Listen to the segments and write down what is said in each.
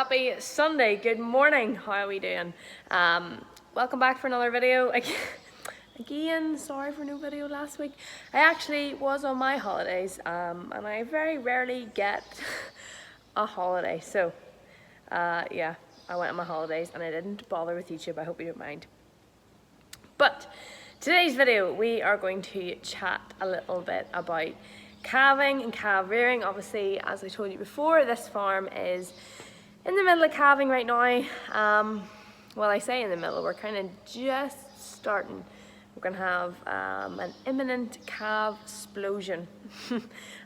happy Sunday. Good morning. How are we doing? Welcome back for another video. Again, sorry for no video last week. I actually was on my holidays and I very rarely get a holiday. So yeah, I went on my holidays and I didn't bother with YouTube. I hope you don't mind. But today's video, we are going to chat a little bit about calving and calf rearing. Obviously, as I told you before, this farm is in the middle of calving right now. Well, I say in the middle, we're kind of just starting. We're going to have an imminent calf explosion,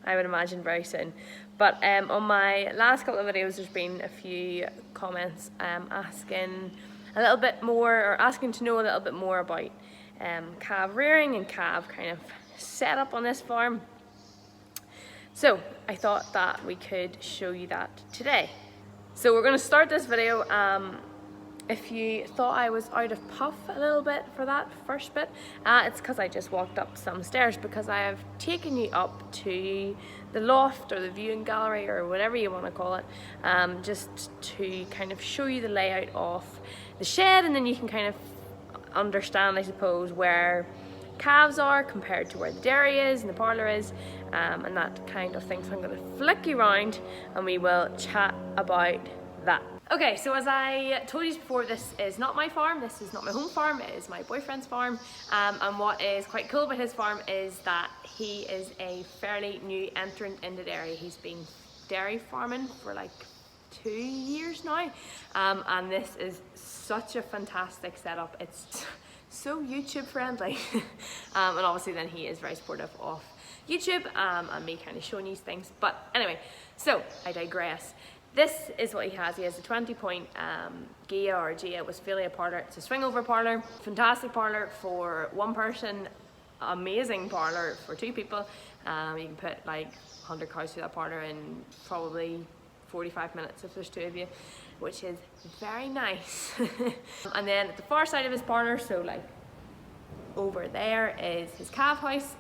I would imagine, very soon. But on my last couple of videos, there's been a few comments asking a little bit more, or asking to know a little bit more about calf rearing and calf kind of setup on this farm. So I thought that we could show you that today. So we're going to start this video. If you thought I was out of puff a little bit for that first bit, it's because I just walked up some stairs, because I have taken you up to the loft or the viewing gallery or whatever you want to call it, just to kind of show you the layout of the shed, and then you can kind of understand, I suppose, where calves are compared to where the dairy is and the parlour is, and that kind of thing. So I'm going to flick you around and we will chat about that. Okay, so as I told you before, this is not my farm, this is not my home farm, it is my boyfriend's farm. And what is quite cool about his farm is that he is a fairly new entrant into dairy. He's been dairy farming for like 2 years now, and this is such a fantastic setup. It's so YouTube friendly. And obviously then he is very supportive of YouTube and me kind of showing you things. But anyway, so I digress. This is what he has. He has a 20-point Gia or Gia Westphalia parlour. It's a swing over parlour. Fantastic parlour for one person. Amazing parlour for two people. You can put like 100 cows through that parlour in probably 45 minutes if there's two of you, which is very nice. And then at the far side of his parlour, so like over there, is his calf house.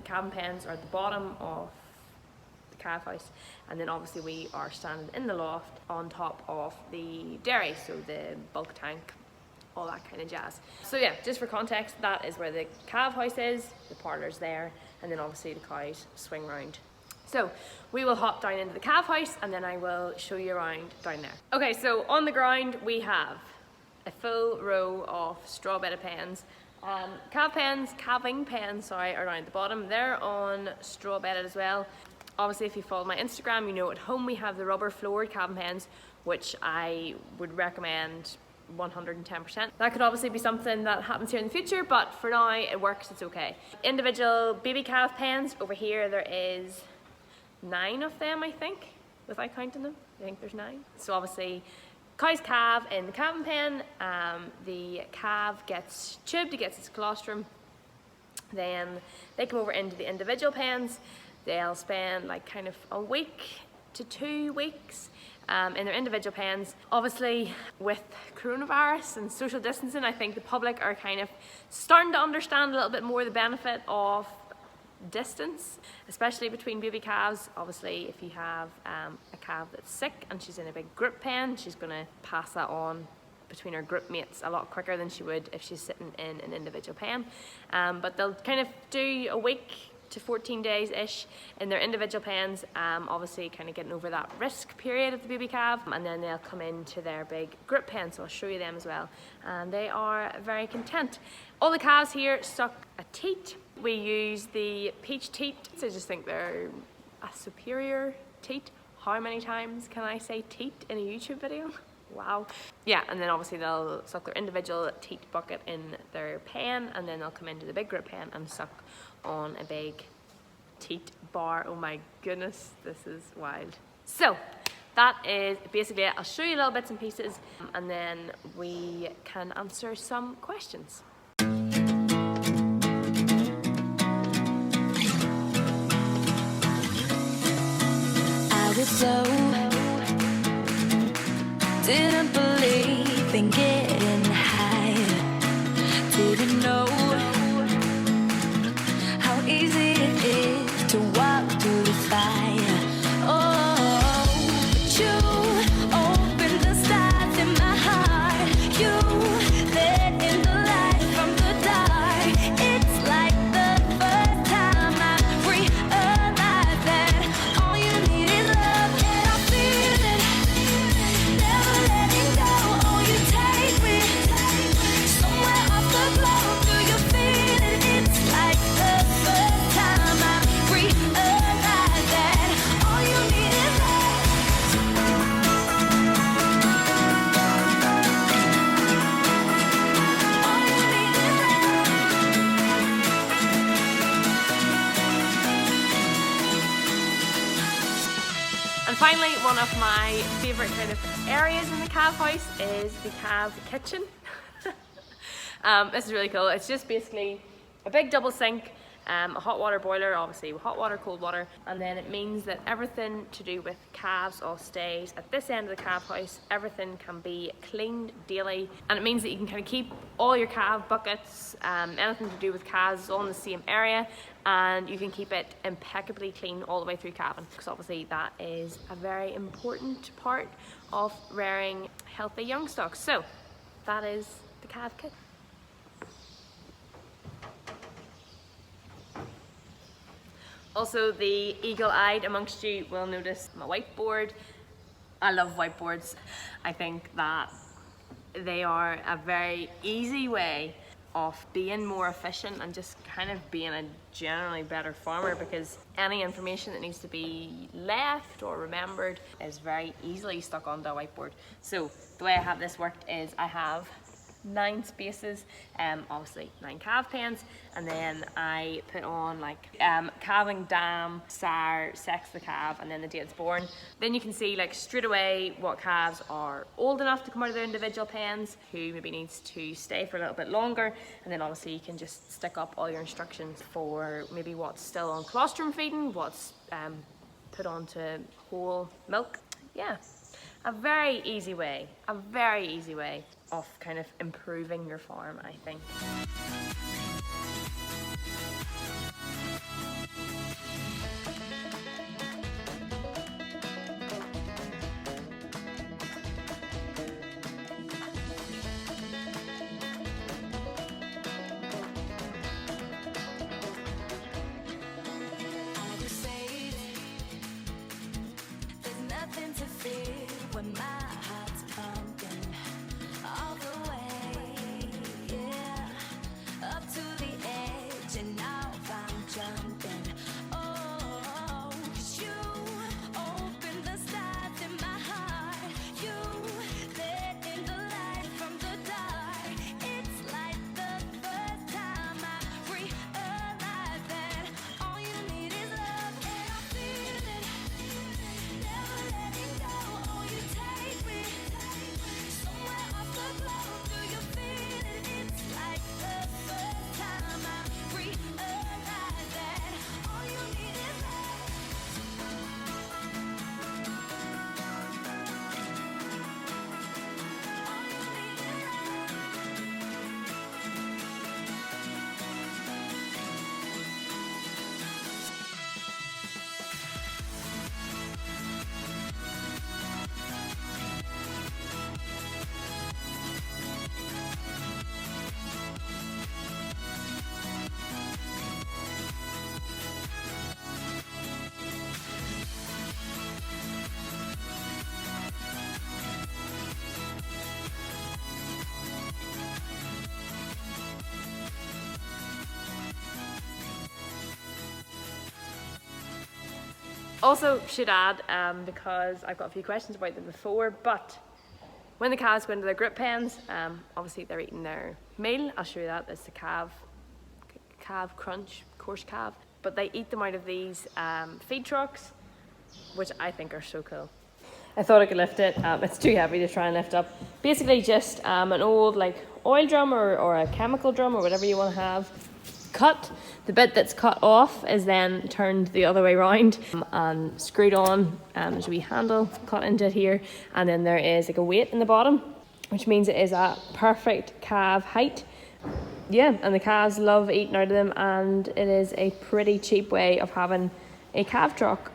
Calving pens are at the bottom of the calf house, and then obviously we are standing in the loft on top of the dairy, so the bulk tank, all that kind of jazz. So yeah, just for context, that is where the calf house is, the parlour's there, and then obviously the cows swing round. So we will hop down into the calf house and then I will show you around down there. Okay, so on the ground we have a full row of straw bedded pens. Calving pens, sorry, are down at the bottom. They're on straw bedded as well. Obviously, if you follow my Instagram, you know at home we have the rubber floored calving pens, which I would recommend 110%. That could obviously be something that happens here in the future, but for now it works, it's okay. Individual baby calf pens over here, there is 9 of them, I think, without counting them. I think there's 9. So obviously, cows calve in the calving pen. The calf gets tubed, it gets its colostrum. Then they come over into the individual pens. They'll spend like kind of a week to 2 weeks in their individual pens. Obviously, with coronavirus and social distancing, I think the public are kind of starting to understand a little bit more the benefit of distance, especially between baby calves. Obviously, if you have a calf that's sick and she's in a big group pen, she's going to pass that on between her group mates a lot quicker than she would if she's sitting in an individual pen. But they'll kind of do a week to 14 days-ish in their individual pens, obviously kind of getting over that risk period of the baby calf, and then they'll come into their big group pen, so I'll show you them as well. And they are very content. All the calves here suck a teat. We use the peach teat, so I just think they're a superior teat. How many times can I say teat in a YouTube video? Wow. Yeah, and then obviously they'll suck their individual teat bucket in their pen, and then they'll come into the big group pen and suck on a big teat bar. Oh my goodness, this is wild. So that is basically it. I'll show you little bits and pieces and then we can answer some questions. I was slow, didn't believe in getting high, didn't know how easy it is to walk through the fire. Oh, but you opened Finally, one of my favourite kind of areas in the calf house is the calf kitchen. This is really cool. It's just basically a big double sink, a hot water boiler, obviously hot water, cold water, and then it means that everything to do with calves all stays at this end of the calf house. Everything can be cleaned daily, and it means that you can kind of keep all your calf buckets, anything to do with calves all in the same area, and you can keep it impeccably clean all the way through calving, because obviously that is a very important part of rearing healthy young stocks. So that is the calf kit. Also, the eagle-eyed amongst you will notice my whiteboard. I love whiteboards. I think that they are a very easy way of being more efficient and just kind of being a generally better farmer, because any information that needs to be left or remembered is very easily stuck onto a whiteboard. So the way I have this worked is I have 9 spaces, obviously 9 calf pens, and then I put on like calving dam, sire, sex of the calf, and then the date it's born. Then you can see like straight away what calves are old enough to come out of their individual pens, who maybe needs to stay for a little bit longer, and then obviously you can just stick up all your instructions for maybe what's still on colostrum feeding, what's put onto whole milk. Yeah, a very easy way of kind of improving your farm, I think. Also should add, because I've got a few questions about them before, but when the calves go into their grip pens, obviously they're eating their meal. I'll show you that. It's the calf crunch, coarse calf. But they eat them out of these feed trucks, which I think are so cool. I thought I could lift it. It's too heavy to try and lift up. Basically just an old like oil drum or a chemical drum or whatever you want to have. Cut. The bit that's cut off is then turned the other way around and screwed on. There's a wee handle cut into it here, and then there is like a weight in the bottom, which means it is a perfect calf height. Yeah, and the calves love eating out of them, and it is a pretty cheap way of having a calf truck